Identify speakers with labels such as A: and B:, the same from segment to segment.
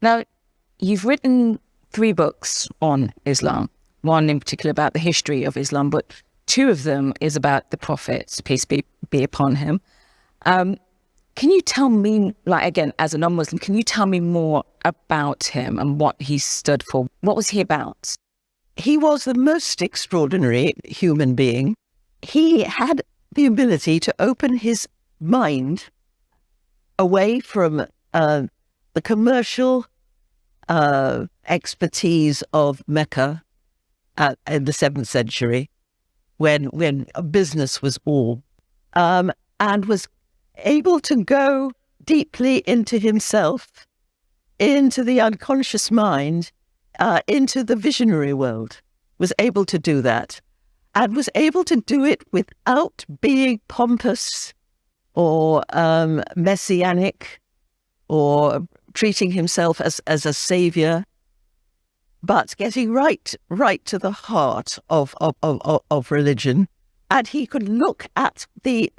A: Now, you've written 3 books on Islam, one in particular about the history of Islam, but 2 of them is about the Prophet, peace be upon him. Can you tell me, like, again, as a non-Muslim, can you tell me more about him and what he stood for? What was he about?
B: He was the most extraordinary human being. He had the ability to open his mind away from the commercial expertise of Mecca in the 7th century, when business was all, and was able to go deeply into himself, into the unconscious mind, into the visionary world, was able to do that, and was able to do it without being pompous or messianic or treating himself as a savior, but getting right to the heart of religion. And he could look at the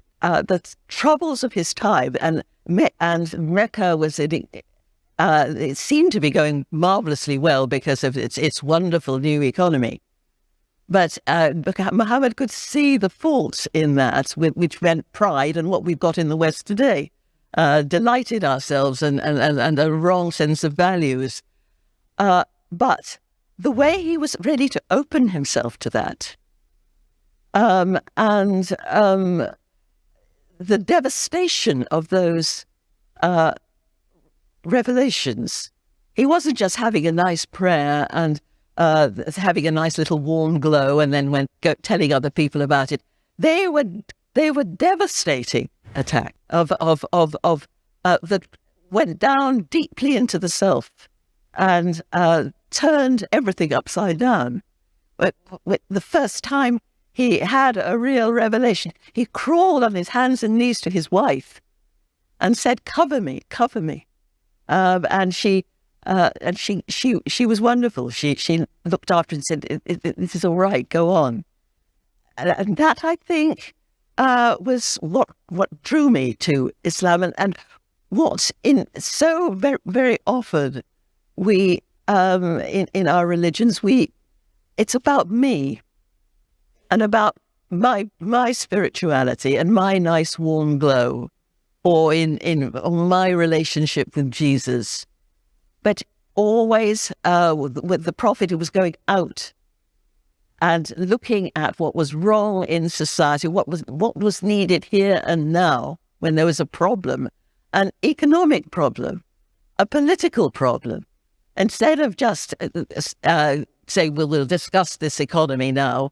B: troubles of his time, and Mecca was it seemed to be going marvelously well because of its wonderful new economy. But Muhammad could see the faults in that, which meant pride and what we've got in the West today, delighted ourselves and a wrong sense of values. But the way he was ready to open himself to that, the devastation of those revelations. He wasn't just having a nice prayer and having a nice little warm glow and then telling other people about it. They were devastating attack that went down deeply into the self and turned everything upside down. But the first time he had a real revelation, he crawled on his hands and knees to his wife and said, "Cover me, cover me." And she was wonderful. She looked after and said, "This is all right, go on." And that, I think, was what drew me to Islam, and what in so very, very often we in our religions it's about me and about my spirituality and my nice warm glow, or in my relationship with Jesus. But always with the Prophet, who was going out and looking at what was wrong in society, what was needed here and now when there was a problem, an economic problem, a political problem. Instead of just saying, we'll discuss this economy now,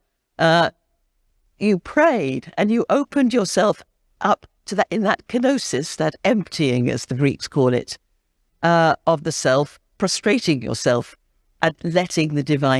B: you prayed and you opened yourself up to that, in that kenosis, that emptying, as the Greeks call it, of the self, prostrating yourself and letting the divine